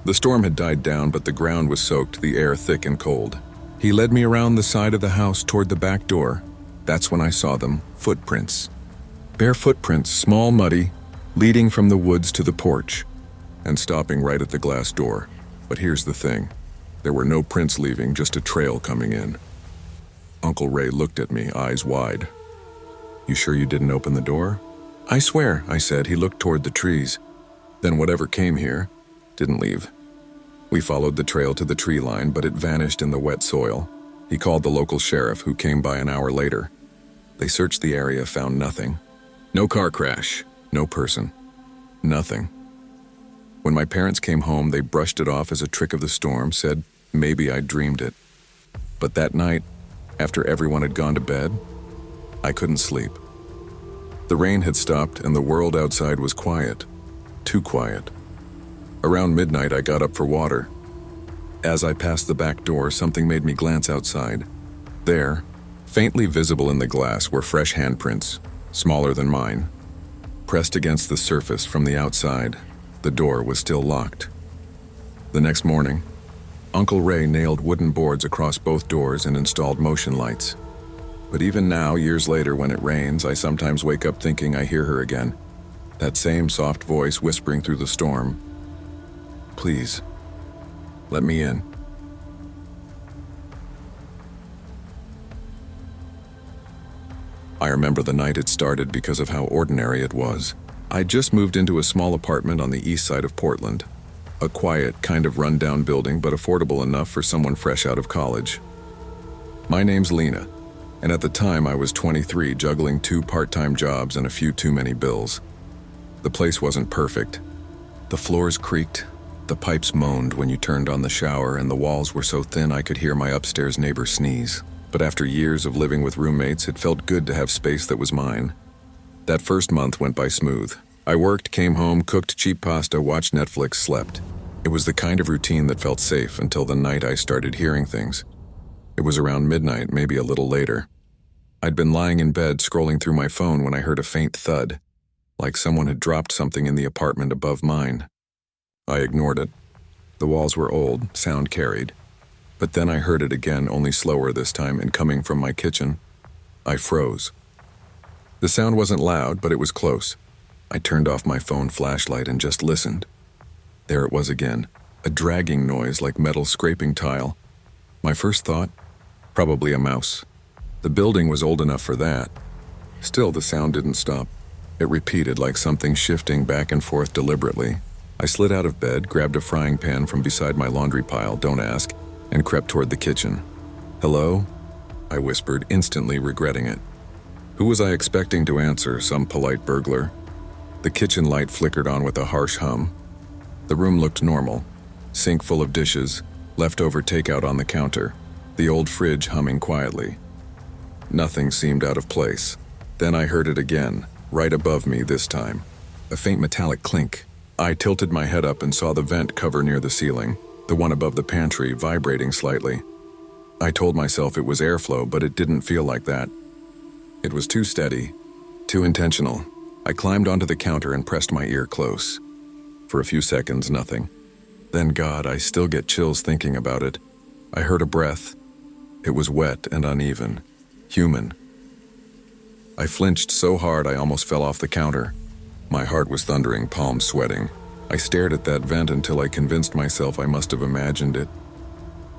The storm had died down, but the ground was soaked, the air thick and cold. He led me around the side of the house toward the back door. That's when I saw them, footprints. Bare footprints, small, muddy, leading from the woods to the porch, and stopping right at the glass door. But here's the thing. There were no prints leaving, just a trail coming in. Uncle Ray looked at me, eyes wide. "You sure you didn't open the door?" "I swear," I said. He looked toward the trees. Then whatever came here didn't leave. We followed the trail to the tree line, but it vanished in the wet soil. He called the local sheriff, who came by an hour later. They searched the area, found nothing. No car crash, no person, nothing. When my parents came home, they brushed it off as a trick of the storm, said maybe I dreamed it. But that night, after everyone had gone to bed, I couldn't sleep. The rain had stopped and the world outside was quiet. Too quiet. Around midnight, I got up for water. As I passed the back door, something made me glance outside. There, faintly visible in the glass, were fresh handprints, smaller than mine. Pressed against the surface from the outside, the door was still locked. The next morning, Uncle Ray nailed wooden boards across both doors and installed motion lights. But even now, years later, when it rains, I sometimes wake up thinking I hear her again. That same soft voice whispering through the storm. "Please, let me in." I remember the night it started because of how ordinary it was. I'd just moved into a small apartment on the east side of Portland. A quiet, kind of run-down building, but affordable enough for someone fresh out of college. My name's Lena, and at the time I was 23, juggling 2 part-time jobs and a few too many bills. The place wasn't perfect. The floors creaked, the pipes moaned when you turned on the shower, and the walls were so thin I could hear my upstairs neighbor sneeze. But after years of living with roommates, it felt good to have space that was mine. That first month went by smooth. I worked, came home, cooked cheap pasta, watched Netflix, slept. It was the kind of routine that felt safe until the night I started hearing things. It was around midnight, maybe a little later. I'd been lying in bed scrolling through my phone when I heard a faint thud, like someone had dropped something in the apartment above mine. I ignored it. The walls were old, sound carried. But then I heard it again, only slower this time, and coming from my kitchen. I froze. The sound wasn't loud, but it was close. I turned off my phone flashlight and just listened. There it was again, a dragging noise like metal scraping tile. My first thought, probably a mouse. The building was old enough for that. Still, the sound didn't stop. It repeated like something shifting back and forth deliberately. I slid out of bed, grabbed a frying pan from beside my laundry pile, don't ask, and crept toward the kitchen. "Hello?" I whispered, instantly regretting it. Who was I expecting to answer? Some polite burglar? The kitchen light flickered on with a harsh hum. The room looked normal. Sink full of dishes, Leftover takeout on the counter, the old fridge humming quietly. Nothing seemed out of place. Then I heard it again, right above me this time. A faint metallic clink. I tilted my head up and saw the vent cover near the ceiling, the one above the pantry, vibrating slightly. I told myself it was airflow, but it didn't feel like that. It was too steady, too intentional. I climbed onto the counter and pressed my ear close. For a few seconds, nothing. Then, God, I still get chills thinking about it. I heard a breath. It was wet and uneven. Human. I flinched so hard I almost fell off the counter. My heart was thundering, palms sweating. I stared at that vent until I convinced myself I must have imagined it.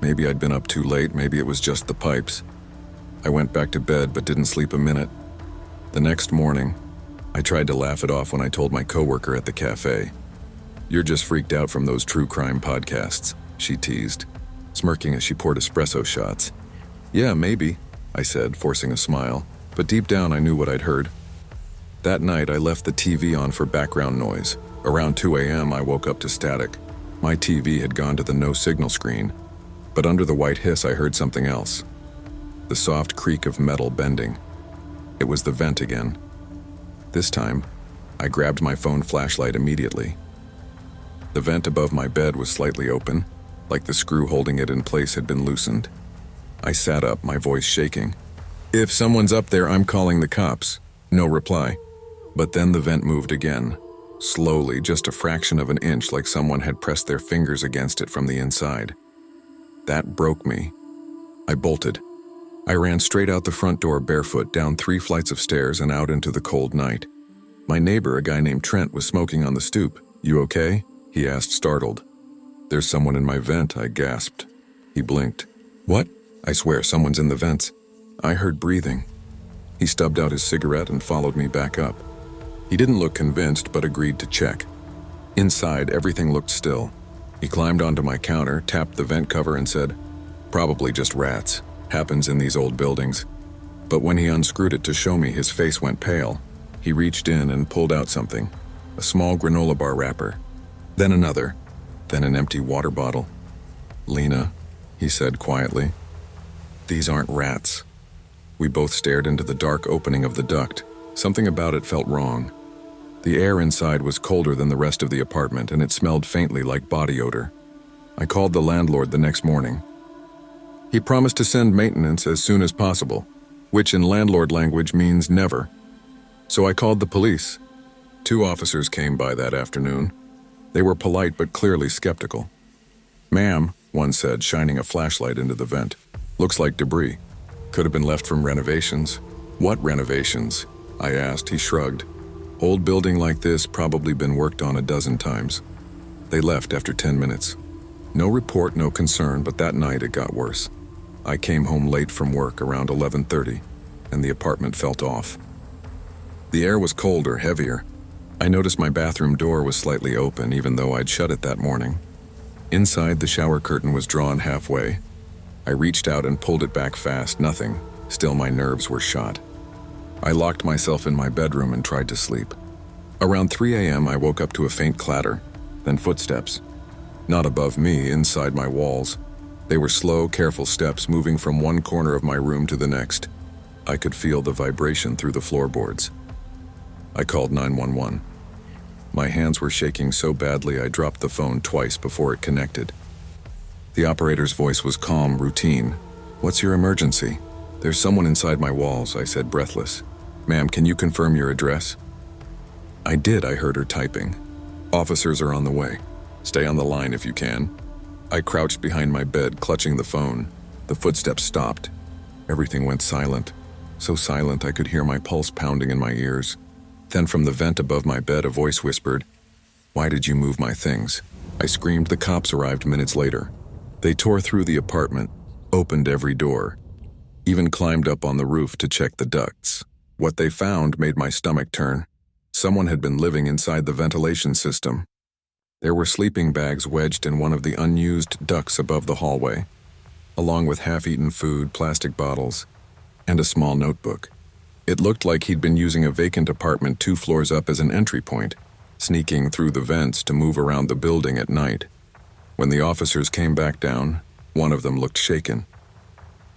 Maybe I'd been up too late, maybe it was just the pipes. I went back to bed but didn't sleep a minute. The next morning, I tried to laugh it off when I told my coworker at the cafe. "You're just freaked out from those true crime podcasts," she teased, smirking as she poured espresso shots. "Yeah, maybe," I said, forcing a smile, but deep down I knew what I'd heard. That night I left the TV on for background noise. Around 2 a.m. I woke up to static. My TV had gone to the no signal screen, but under the white hiss I heard something else. The soft creak of metal bending. It was the vent again. This time, I grabbed my phone flashlight immediately. The vent above my bed was slightly open, like the screw holding it in place had been loosened. I sat up, my voice shaking. "If someone's up there, I'm calling the cops." No reply. But then the vent moved again, slowly, just a fraction of an inch, like someone had pressed their fingers against it from the inside. That broke me. I bolted. I ran straight out the front door barefoot, down 3 flights of stairs and out into the cold night. My neighbor, a guy named Trent, was smoking on the stoop. "You okay?" he asked, startled. "There's someone in my vent," I gasped. He blinked. "What?" "I swear someone's in the vents." I heard breathing. He stubbed out his cigarette and followed me back up. He didn't look convinced, but agreed to check. Inside, everything looked still. He climbed onto my counter, tapped the vent cover and said, "Probably just rats. Happens in these old buildings." But when he unscrewed it to show me, his face went pale. He reached in and pulled out something, a small granola bar wrapper. Then another, then an empty water bottle. "Lena," he said quietly, "these aren't rats." We both stared into the dark opening of the duct. Something about it felt wrong. The air inside was colder than the rest of the apartment, and it smelled faintly like body odor. I called the landlord the next morning. He promised to send maintenance as soon as possible, which in landlord language means never. So I called the police. 2 officers came by that afternoon. They were polite but clearly skeptical. "Ma'am," one said, shining a flashlight into the vent. "Looks like debris. Could have been left from renovations." "What renovations?" I asked. He shrugged. "Old building like this, probably been worked on a dozen times." They left after 10 minutes. No report, no concern, but that night it got worse. I came home late from work around 11:30, and the apartment felt off. The air was colder, heavier. I noticed my bathroom door was slightly open, even though I'd shut it that morning. Inside, the shower curtain was drawn halfway. I reached out and pulled it back fast, nothing. Still, my nerves were shot. I locked myself in my bedroom and tried to sleep. Around 3 a.m., I woke up to a faint clatter, then footsteps. Not above me, inside my walls. They were slow, careful steps moving from one corner of my room to the next. I could feel the vibration through the floorboards. I called 911. My hands were shaking so badly I dropped the phone twice before it connected. The operator's voice was calm, routine. "What's your emergency?" "There's someone inside my walls," I said, breathless. "Ma'am, can you confirm your address?" I did. I heard her typing. "Officers are on the way. Stay on the line if you can." I crouched behind my bed, clutching the phone. The footsteps stopped. Everything went silent. So silent I could hear my pulse pounding in my ears. Then from the vent above my bed, a voice whispered, "Why did you move my things?" I screamed. The cops arrived minutes later. They tore through the apartment, opened every door, even climbed up on the roof to check the ducts. What they found made my stomach turn. Someone had been living inside the ventilation system. There were sleeping bags wedged in one of the unused ducts above the hallway, along with half-eaten food, plastic bottles, and a small notebook. It looked like he'd been using a vacant apartment 2 floors up as an entry point, sneaking through the vents to move around the building at night. When the officers came back down, one of them looked shaken.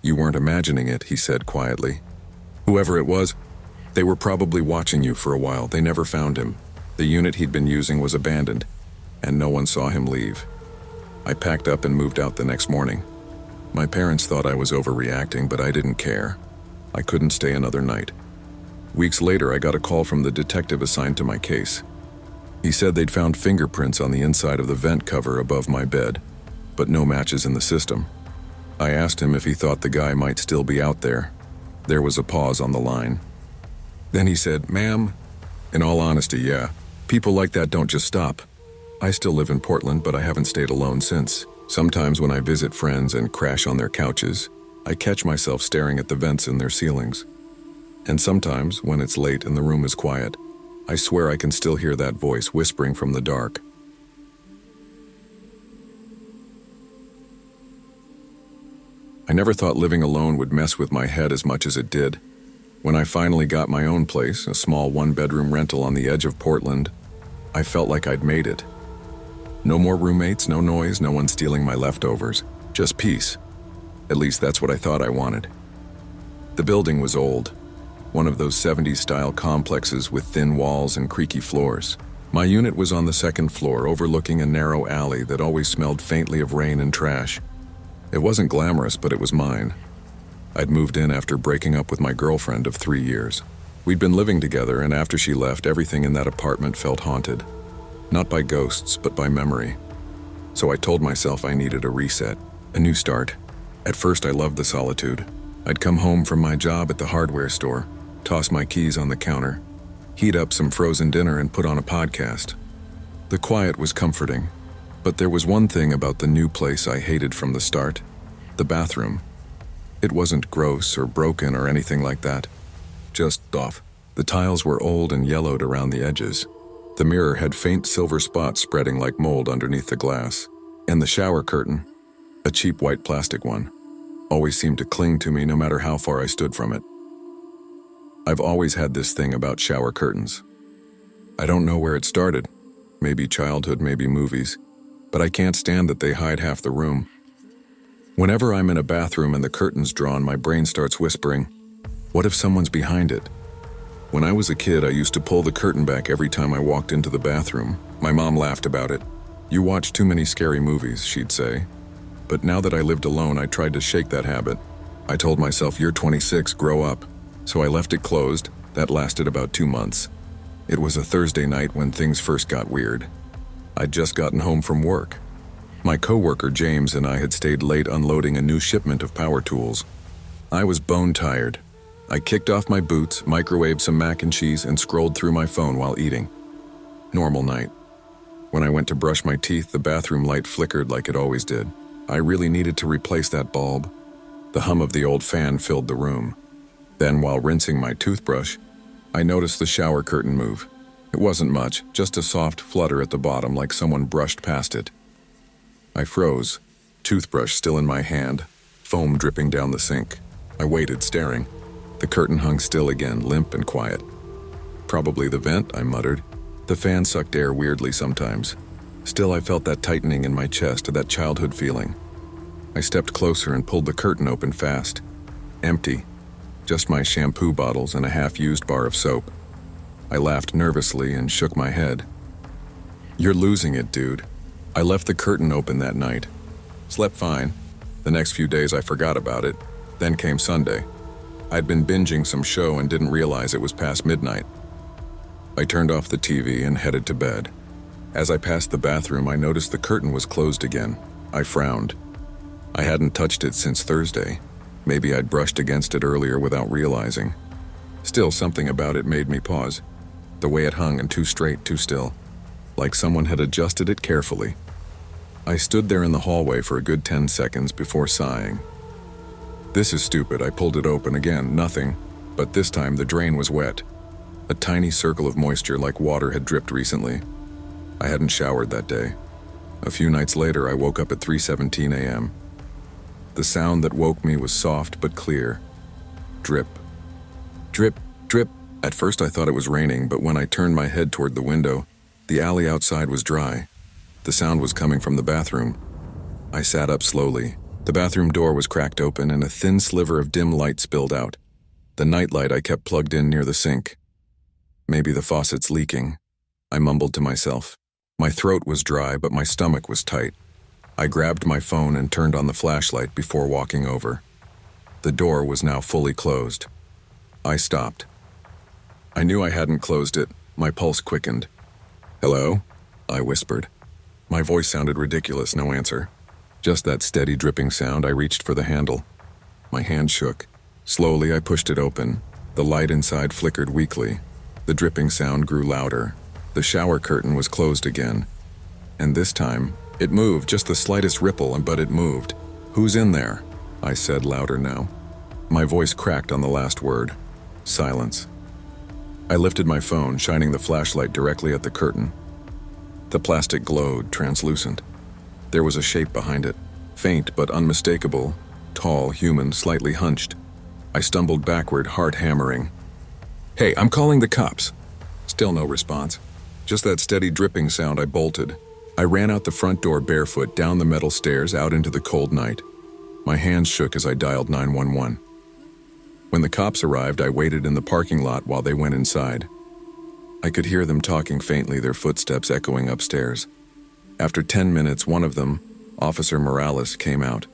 "You weren't imagining it," he said quietly. "Whoever it was, they were probably watching you for a while. They never found him. The unit he'd been using was abandoned, and no one saw him leave." I packed up and moved out the next morning. My parents thought I was overreacting, but I didn't care. I couldn't stay another night. Weeks later, I got a call from the detective assigned to my case. He said they'd found fingerprints on the inside of the vent cover above my bed, but no matches in the system. I asked him if he thought the guy might still be out there. There was a pause on the line. Then he said, "Ma'am, in all honesty, yeah, people like that don't just stop. I still live in Portland, but I haven't stayed alone since. Sometimes when I visit friends and crash on their couches, I catch myself staring at the vents in their ceilings. And sometimes, when it's late and the room is quiet, I swear I can still hear that voice whispering from the dark." I never thought living alone would mess with my head as much as it did. When I finally got my own place, a small one-bedroom rental on the edge of Portland, I felt like I'd made it. No more roommates, no noise, no one stealing my leftovers. Just peace. At least that's what I thought I wanted. The building was old. One of those 70s-style complexes with thin walls and creaky floors. My unit was on the second floor, overlooking a narrow alley that always smelled faintly of rain and trash. It wasn't glamorous, but it was mine. I'd moved in after breaking up with my girlfriend of 3 years. We'd been living together, and after she left, everything in that apartment felt haunted. Not by ghosts, but by memory. So I told myself I needed a reset, a new start. At first, I loved the solitude. I'd come home from my job at the hardware store, toss my keys on the counter, heat up some frozen dinner, and put on a podcast. The quiet was comforting, but there was one thing about the new place I hated from the start: the bathroom. It wasn't gross or broken or anything like that. Just off. The tiles were old and yellowed around the edges. The mirror had faint silver spots spreading like mold underneath the glass. And the shower curtain, a cheap white plastic one, always seemed to cling to me no matter how far I stood from it. I've always had this thing about shower curtains. I don't know where it started. Maybe childhood, maybe movies. But I can't stand that they hide half the room. Whenever I'm in a bathroom and the curtain's drawn, my brain starts whispering, what if someone's behind it? When I was a kid, I used to pull the curtain back every time I walked into the bathroom. My mom laughed about it. "You watch too many scary movies," she'd say. But now that I lived alone, I tried to shake that habit. I told myself, "You're 26, grow up." So I left it closed. That lasted about 2 months. It was a Thursday night when things first got weird. I'd just gotten home from work. My coworker James and I had stayed late unloading a new shipment of power tools. I was bone tired. I kicked off my boots, microwaved some mac and cheese, and scrolled through my phone while eating. Normal night. When I went to brush my teeth, the bathroom light flickered like it always did. I really needed to replace that bulb. The hum of the old fan filled the room. Then, while rinsing my toothbrush, I noticed the shower curtain move. It wasn't much, just a soft flutter at the bottom like someone brushed past it. I froze, toothbrush still in my hand, foam dripping down the sink. I waited, staring. The curtain hung still again, limp and quiet. "Probably the vent," I muttered. The fan sucked air weirdly sometimes. Still, I felt that tightening in my chest, that childhood feeling. I stepped closer and pulled the curtain open fast. Empty. Just my shampoo bottles and a half-used bar of soap. I laughed nervously and shook my head. "You're losing it, dude." I left the curtain open that night. Slept fine. The next few days I forgot about it. Then came Sunday. I'd been binging some show and didn't realize it was past midnight. I turned off the TV and headed to bed. As I passed the bathroom, I noticed the curtain was closed again. I frowned. I hadn't touched it since Thursday. Maybe I'd brushed against it earlier without realizing. Still, something about it made me pause. The way it hung, and too straight, too still. Like someone had adjusted it carefully. I stood there in the hallway for a good 10 seconds before sighing. "This is stupid." I pulled it open again, nothing. But this time the drain was wet. A tiny circle of moisture like water had dripped recently. I hadn't showered that day. A few nights later, I woke up at 3:17 a.m. The sound that woke me was soft but clear. Drip. Drip, drip. At first I thought it was raining, but when I turned my head toward the window, the alley outside was dry. The sound was coming from the bathroom. I sat up slowly. The bathroom door was cracked open and a thin sliver of dim light spilled out. The nightlight I kept plugged in near the sink. Maybe the faucet's leaking, I mumbled to myself. My throat was dry, but my stomach was tight. I grabbed my phone and turned on the flashlight before walking over. The door was now fully closed. I stopped. I knew I hadn't closed it. My pulse quickened. "Hello?" I whispered. My voice sounded ridiculous, no answer. Just that steady dripping sound. I reached for the handle. My hand shook. Slowly, I pushed it open. The light inside flickered weakly. The dripping sound grew louder. The shower curtain was closed again. And this time, it moved, just the slightest ripple, but it moved. "Who's in there?" I said louder now. My voice cracked on the last word. Silence. I lifted my phone, shining the flashlight directly at the curtain. The plastic glowed, translucent. There was a shape behind it, faint but unmistakable, tall, human, slightly hunched. I stumbled backward, heart hammering. "Hey, I'm calling the cops." Still no response. Just that steady dripping sound. I bolted. I ran out the front door barefoot, down the metal stairs, out into the cold night. My hands shook as I dialed 911. When the cops arrived, I waited in the parking lot while they went inside. I could hear them talking faintly, their footsteps echoing upstairs. After 10 minutes, one of them, Officer Morales, came out.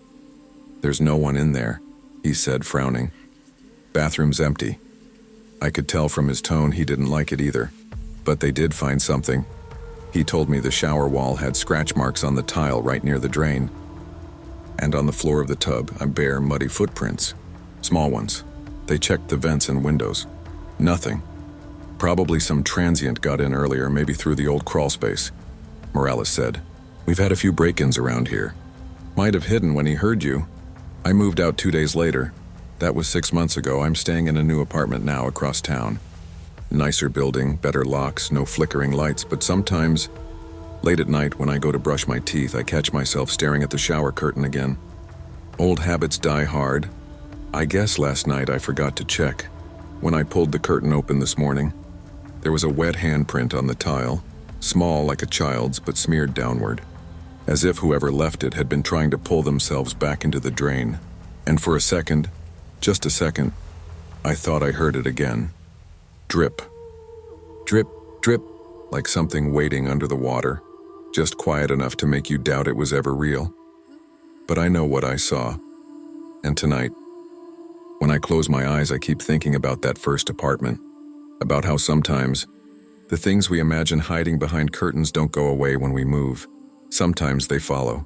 "There's no one in there," he said, frowning. "Bathroom's empty." I could tell from his tone he didn't like it either. But they did find something. He told me the shower wall had scratch marks on the tile right near the drain. And on the floor of the tub, bare, muddy footprints. Small ones. They checked the vents and windows. Nothing. Probably some transient got in earlier, maybe through the old crawl space. Morales said, "We've had a few break-ins around here. Might have hidden when he heard you. I moved out 2 days later. That was 6 months ago. I'm staying in a new apartment now across town. Nicer building, better locks, no flickering lights, but sometimes, late at night when I go to brush my teeth, I catch myself staring at the shower curtain again. Old habits die hard. I guess last night I forgot to check. When I pulled the curtain open this morning, there was a wet handprint on the tile, small like a child's but smeared downward, as if whoever left it had been trying to pull themselves back into the drain. And for a second, just a second, I thought I heard it again. Drip. Drip, drip, like something waiting under the water, just quiet enough to make you doubt it was ever real. But I know what I saw. And tonight, when I close my eyes, I keep thinking about that first apartment, about how sometimes the things we imagine hiding behind curtains don't go away when we move. Sometimes they follow.